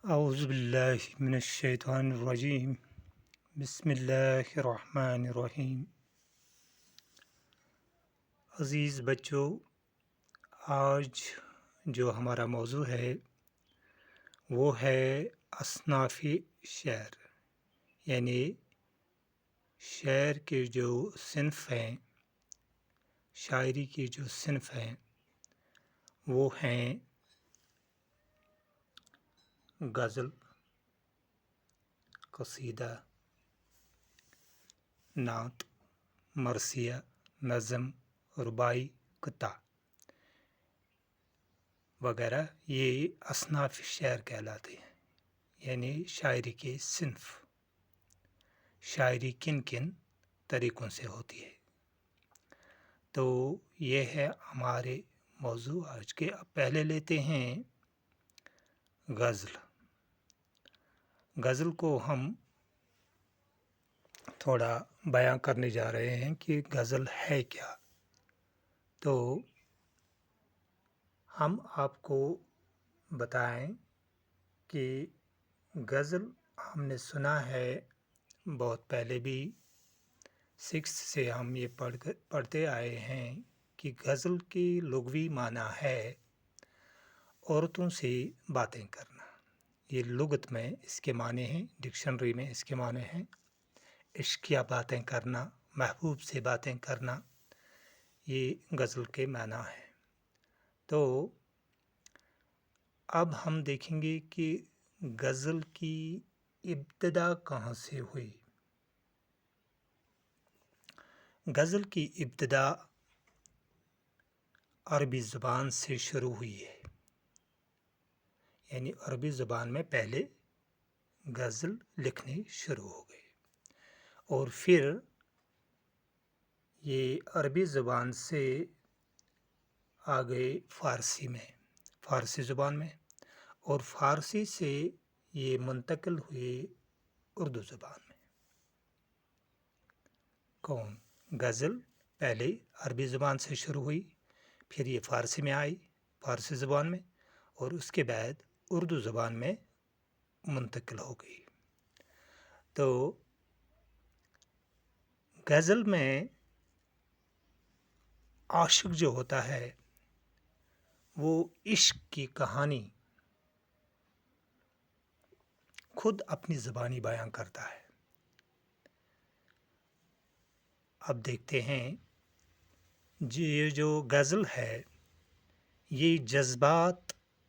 اعوذ باللہ من الشیطان الرجیم بسم اللہ الرحمن الرحیم۔ عزیز بچوں، آج جو ہمارا موضوع ہے وہ ہے اصناف شعر، یعنی شعر کے جو صنف ہیں، شاعری کے جو صنف ہیں وہ ہیں غزل، قصیدہ، نعت، مرثیہ، نظم، رباعی، قطع وغیرہ۔ یہ اصناف شعر کہلاتے ہیں، یعنی شاعری کے صنف۔ شاعری کن کن طریقوں سے ہوتی ہے، تو یہ ہے ہمارے موضوع آج کے۔ اب پہلے لیتے ہیں غزل۔ غزل کو ہم تھوڑا بیان کرنے جا رہے ہیں کہ غزل ہے کیا۔ تو ہم آپ کو بتائیں کہ غزل ہم نے سنا ہے بہت پہلے بھی، 6 سے ہم یہ پڑھتے آئے ہیں کہ غزل کی لغوی معنی ہے عورتوں سے باتیں کرنا۔ یہ لغت میں اس کے معنی ہیں، ڈکشنری میں اس کے معنی ہیں عشقیہ باتیں کرنا، محبوب سے باتیں کرنا، یہ غزل کے معنی ہیں۔ تو اب ہم دیکھیں گے کہ غزل کی ابتدا کہاں سے ہوئی۔ غزل کی ابتدا عربی زبان سے شروع ہوئی ہے، یعنی عربی زبان میں پہلے غزل لکھنے شروع ہو گئے، اور پھر یہ عربی زبان سے آ گئے فارسی زبان میں، اور فارسی سے یہ منتقل ہوئے اردو زبان میں۔ غزل پہلے عربی زبان سے شروع ہوئی، پھر یہ فارسی میں آئی، فارسی زبان میں، اور اس کے بعد اردو زبان میں منتقل ہو گئی۔ تو غزل میں عاشق جو ہوتا ہے وہ عشق کی کہانی خود اپنی زبانی بیان کرتا ہے۔ اب دیکھتے ہیں یہ جو غزل ہے یہ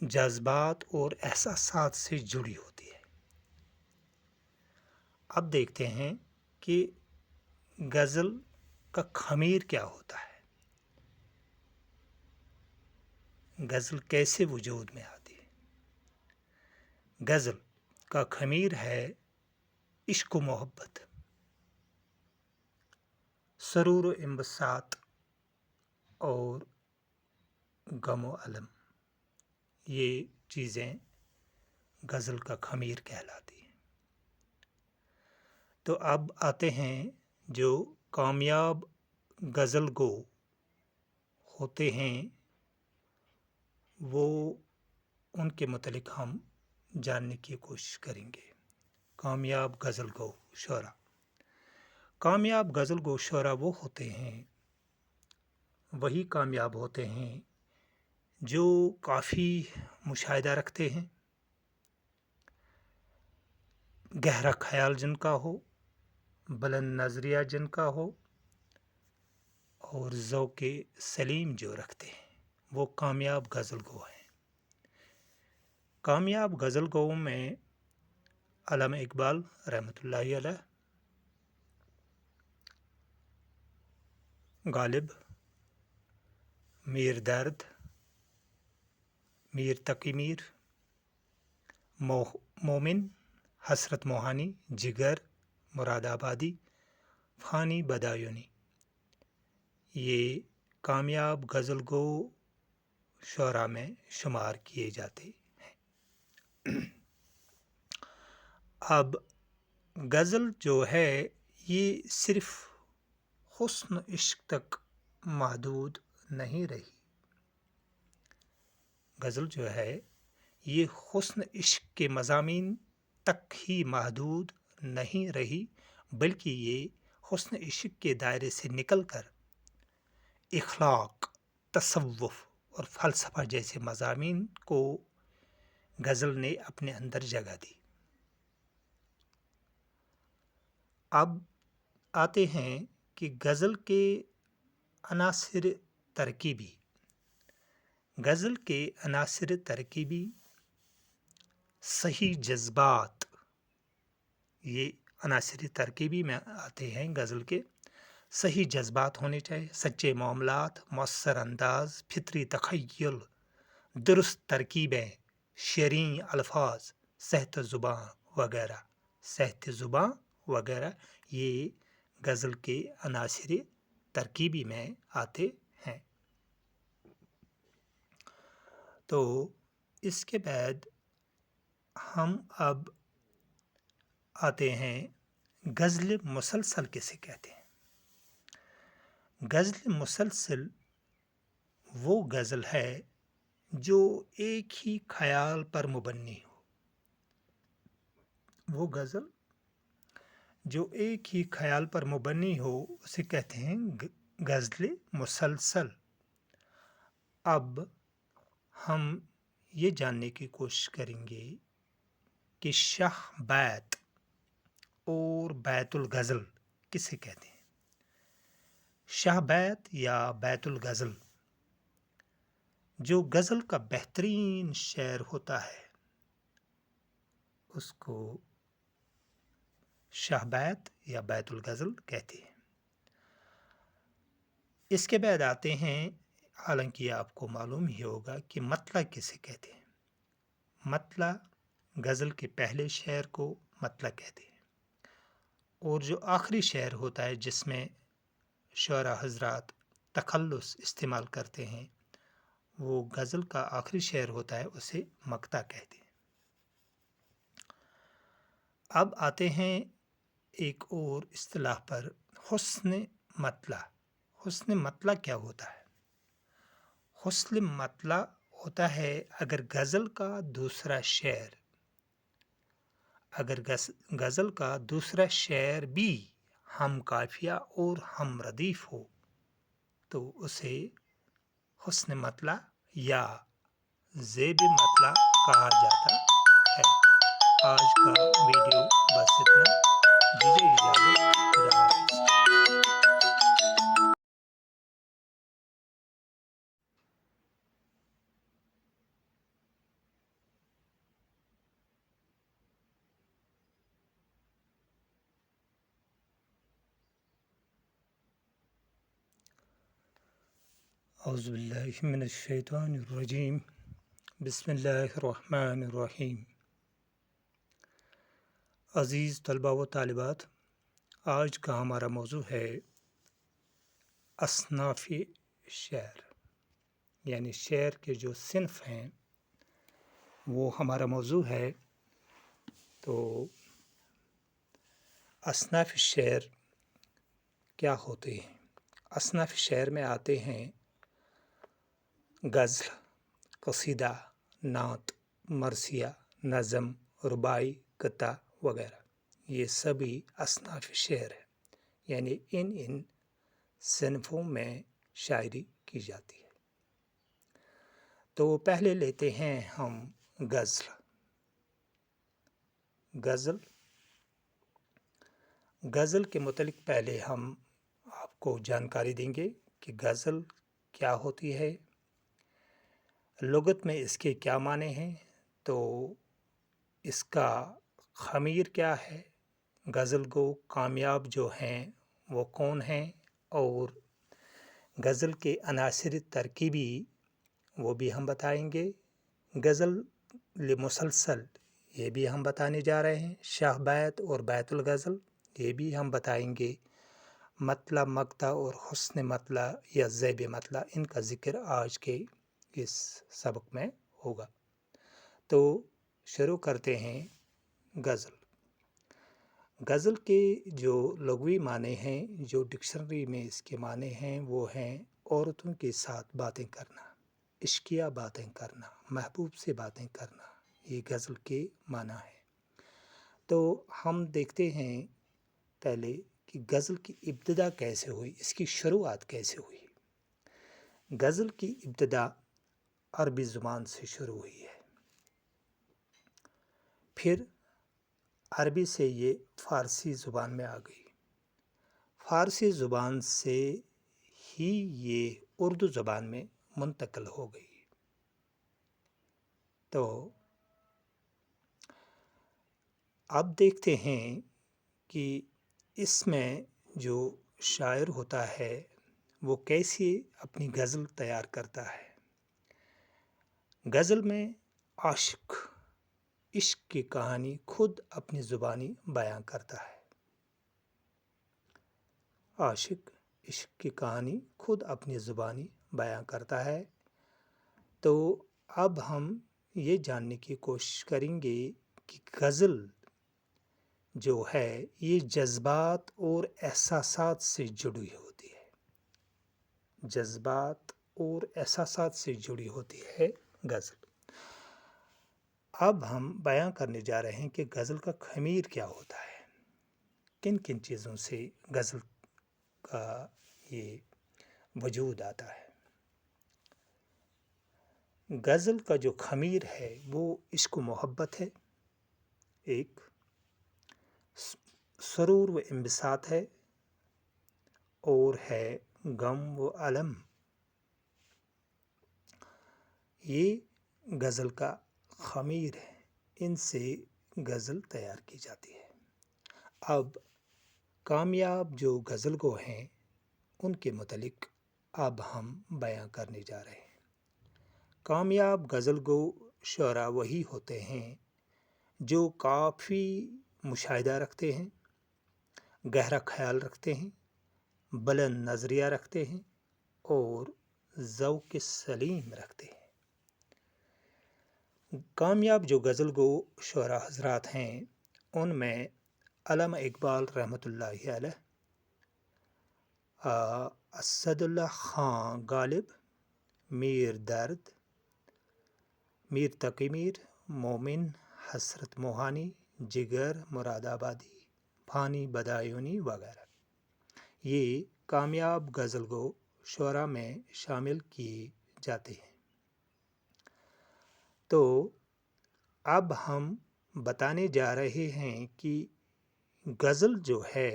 جذبات اور احساسات سے جڑی ہوتی ہے۔ اب دیکھتے ہیں کہ غزل کا خمیر کیا ہوتا ہے، غزل کیسے وجود میں آتی ہے۔ غزل کا خمیر ہے عشق و محبت، سرور و انبساط اور غم و الم، یہ چیزیں غزل کا خمیر کہلاتی ہیں۔ تو اب آتے ہیں جو کامیاب غزل گو ہوتے ہیں، وہ ان کے متعلق ہم جاننے کی کوشش کریں گے۔ کامیاب غزل گو شعرا، کامیاب غزل گو شعرا وہ ہوتے ہیں، وہی کامیاب ہوتے ہیں جو کافی مشاہدہ رکھتے ہیں، گہرا خیال جن کا ہو، بلند نظریہ جن کا ہو، اور ذوق سلیم جو رکھتے ہیں، وہ کامیاب غزل گو ہیں۔ کامیاب غزل گو میں علامہ اقبال رحمۃ اللہ علیہ، غالب، میر درد، میر تقی میر، مومن، حسرت موہانی، جگر، مراد آبادی، فانی بدایونی، یہ کامیاب غزل گو شعراء میں شمار کیے جاتے ہیں۔ اب غزل جو ہے یہ صرف حسن عشق تک محدود نہیں رہی۔ غزل جو ہے یہ حسن عشق کے مضامین تک ہی محدود نہیں رہی، بلکہ یہ حسن عشق کے دائرے سے نکل کر اخلاق، تصوف اور فلسفہ جیسے مضامین کو غزل نے اپنے اندر جگہ دی۔ اب آتے ہیں کہ غزل کے عناصر ترکیبی۔ غزل کے عناصر ترکیبی صحیح جذبات، یہ عناصر ترکیبی میں آتے ہیں غزل کے۔ صحیح جذبات ہونے چاہیے، سچے معاملات، مؤثر انداز، فطری تخیل، درست ترکیبیں، شرعی الفاظ، صحت زباں وغیرہ، صحت زباں وغیرہ یہ غزل کے عناصر ترکیبی میں آتے ہیں۔ تو اس کے بعد ہم اب آتے ہیں غزل مسلسل کسے کہتے ہیں۔ غزل مسلسل وہ غزل ہے جو ایک ہی خیال پر مبنی ہو، وہ غزل جو ایک ہی خیال پر مبنی ہو اسے کہتے ہیں غزل مسلسل۔ اب ہم یہ جاننے کی کوشش کریں گے کہ شاہ بیت اور بیت الغزل کسے کہتے ہیں۔ شاہ بیت یا بیت الغزل جو غزل کا بہترین شعر ہوتا ہے اس کو شاہ بیت یا بیت الغزل کہتے ہیں۔ اس کے بعد آتے ہیں، حالانکہ آپ کو معلوم ہی ہوگا کہ مطلع کسے کہتے ہیں۔ مطلع غزل کے پہلے شعر کو مطلع کہتے ہیں، اور جو آخری شعر ہوتا ہے جس میں شعراء حضرات تخلص استعمال کرتے ہیں وہ غزل کا آخری شعر ہوتا ہے، اسے مقطع کہتے ہیں۔ اب آتے ہیں ایک اور اصطلاح پر، حسن مطلع۔ حسن مطلع کیا ہوتا ہے؟ حسن مطلع ہوتا ہے اگر غزل کا دوسرا شعر، اگر غزل کا دوسرا شعر بھی ہم قافیہ اور ہم ردیف ہو تو اسے حسن مطلع یا زیب مطلع کہا جاتا ہے۔ آج کا ویڈیو بس اتنا، دیجیے اجازت، خدا حافظ۔ اعوذ باللہ من الشیطان الرجیم، بسم اللہ الرحمن الرحیم۔ عزیز طلبہ و طالبات، آج کا ہمارا موضوع ہے اصناف شعر، یعنی شعر کے جو صنف ہیں وہ ہمارا موضوع ہے۔ تو اصناف شعر کیا ہوتے ہیں؟ اصناف شعر میں آتے ہیں غزل، قصیدہ، نعت، مرثیہ، نظم، رباعی، قطعہ وغیرہ، یہ سبھی اصناف شعر ہیں، یعنی ان صنفوں میں شاعری کی جاتی ہے۔ تو پہلے لیتے ہیں ہم غزل۔ غزل کے متعلق پہلے ہم آپ کو جانکاری دیں گے کہ غزل کیا ہوتی ہے، لغت میں اس کے کیا معنی ہیں، تو اس کا خمیر کیا ہے، غزل گو کامیاب جو ہیں وہ کون ہیں، اور غزل کے عناصر ترکیبی وہ بھی ہم بتائیں گے۔ غزل مسلسل یہ بھی ہم بتانے جا رہے ہیں، شاہ بیت اور بیت الغزل یہ بھی ہم بتائیں گے، مطلع، مقطع اور حسن مطلع یا ذیب مطلع، ان کا ذکر آج کے اس سبق میں ہوگا۔ تو شروع کرتے ہیں غزل۔ غزل کے جو لغوی معنی ہیں، جو ڈکشنری میں اس کے معنی ہیں، وہ ہیں عورتوں کے ساتھ باتیں کرنا، عشقیہ باتیں کرنا، محبوب سے باتیں کرنا، یہ غزل کے معنی ہے۔ تو ہم دیکھتے ہیں پہلے کہ غزل کی ابتدا کیسے ہوئی، اس کی شروعات کیسے ہوئی۔ غزل کی ابتدا عربی زبان سے شروع ہوئی ہے، پھر عربی سے یہ فارسی زبان میں آ گئی، فارسی زبان سے ہی یہ اردو زبان میں منتقل ہو گئی۔ تو اب دیکھتے ہیں کہ اس میں جو شاعر ہوتا ہے وہ کیسے اپنی غزل تیار کرتا ہے۔ غزل میں عاشق عشق کی کہانی خود اپنی زبانی بیان کرتا ہے، عاشق عشق کی کہانی خود اپنی زبانی بیان کرتا ہے۔ تو اب ہم یہ جاننے کی کوشش کریں گے کہ غزل جو ہے یہ جذبات اور احساسات سے جڑی ہوتی ہے، جذبات اور احساسات سے جڑی ہوتی ہے غزل۔ اب ہم بیان کرنے جا رہے ہیں کہ غزل کا خمیر کیا ہوتا ہے، کن کن چیزوں سے غزل کا یہ وجود آتا ہے۔ غزل کا جو خمیر ہے وہ عشق و محبت ہے، ایک سرور و انبساط ہے، اور ہے غم و الم۔ یہ غزل کا خمیر ہے، ان سے غزل تیار کی جاتی ہے۔ اب کامیاب جو غزل گو ہیں ان کے متعلق اب ہم بیان کرنے جا رہے ہیں۔ کامیاب غزل گو شعراء وہی ہوتے ہیں جو کافی مشاہدہ رکھتے ہیں، گہرا خیال رکھتے ہیں، بلند نظریہ رکھتے ہیں اور ذوق سلیم رکھتے ہیں۔ کامیاب جو غزل گو شعراء حضرات ہیں ان میں علامہ اقبال رحمۃ اللہ علیہ، اسد اللہ خان غالب، میر درد، میر تقی میر، مومن، حسرت موہانی، جگر مراد آبادی، فانی بدایونی وغیرہ یہ کامیاب غزل گو شعراء میں شامل کیے جاتے ہیں۔ تو اب ہم بتانے جا رہے ہیں کہ غزل جو ہے،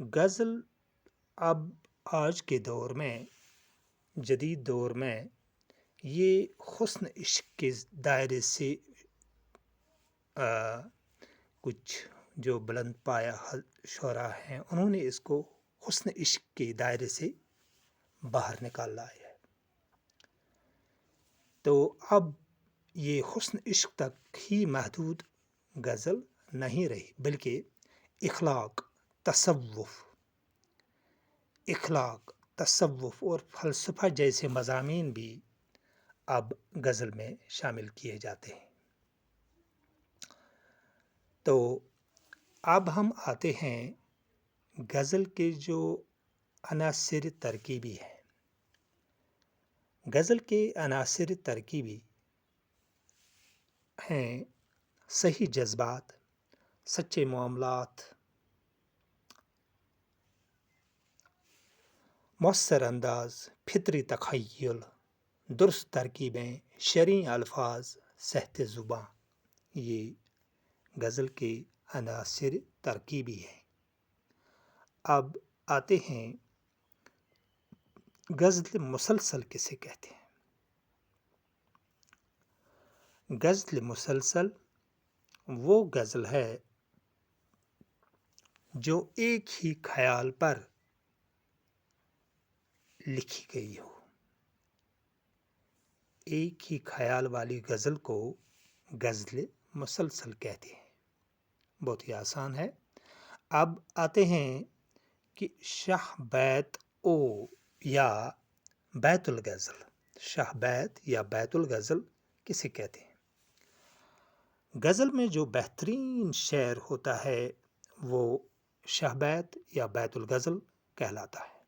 غزل اب آج کے دور میں، جدید دور میں یہ حسن عشق کے دائرے سے کچھ جو بلند پایہ شعراء ہیں انہوں نے اس کو حسن عشق کے دائرے سے باہر نکال لایا ہے۔ تو اب یہ حسن عشق تک ہی محدود غزل نہیں رہی، بلکہ اخلاق، تصوف اور فلسفہ جیسے مضامین بھی اب غزل میں شامل کیے جاتے ہیں۔ تو اب ہم آتے ہیں غزل کے جو عناصر ترکیبی ہیں۔ غزل کے عناصر ترکیبی ہیں صحیح جذبات، سچے معاملات، مؤثر انداز، فطری تخیل، درست ترکیبیں، شرعی الفاظ، صحت زباں، یہ غزل کے عناصر ترکیبی ہیں۔ اب آتے ہیں غزل مسلسل کسے کہتے ہیں۔ غزل مسلسل وہ غزل ہے جو ایک ہی خیال پر لکھی گئی ہو۔ ایک ہی خیال والی غزل کو غزل مسلسل کہتے ہیں۔ بہت ہی آسان ہے۔ اب آتے ہیں کہ شاہ بیت یا بیت الغزل، شاہ بیت یا بیت الغزل کسے کہتے ہیں۔ غزل میں جو بہترین شعر ہوتا ہے وہ شاہ بیت یا بیت الغزل کہلاتا ہے۔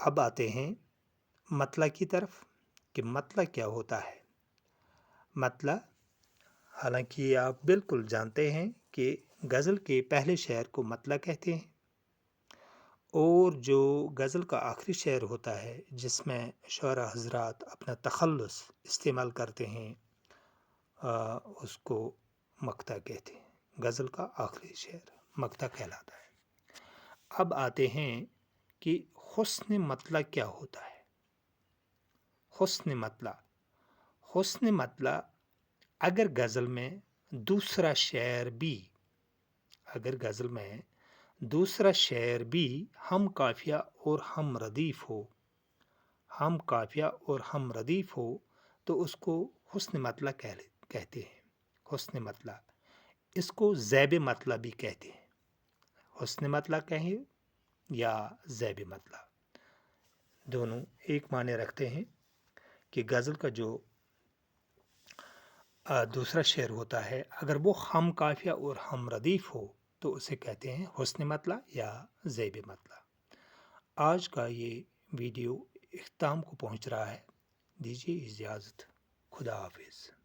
اب آتے ہیں مطلع کی طرف کہ مطلع کیا ہوتا ہے۔ مطلع، حالانکہ آپ بالکل جانتے ہیں کہ غزل کے پہلے شعر کو مطلع کہتے ہیں، اور جو غزل کا آخری شعر ہوتا ہے جس میں شعراء حضرات اپنا تخلص استعمال کرتے ہیں، اس کو مقطع کہتے ہیں۔ غزل کا آخری شعر مقطع کہلاتا ہے۔ اب آتے ہیں کہ حسن مطلع کیا ہوتا ہے۔ حسن مطلع اگر غزل میں دوسرا شعر بھی ہم قافیہ اور ہم ردیف ہو تو اس کو حسن مطلع کہتے ہیں۔ حسن مطلع، اس کو ذیب مطلع بھی کہتے ہیں۔ حسن مطلع کہیں یا ذیب مطلع، دونوں ایک معنی رکھتے ہیں کہ غزل کا جو دوسرا شعر ہوتا ہے اگر وہ ہم قافیہ اور ہم ردیف ہو تو اسے کہتے ہیں حسن مطلع یا ذیب مطلع۔ آج کا یہ ویڈیو اختتام کو پہنچ رہا ہے، دیجیے اجازت، خدا حافظ۔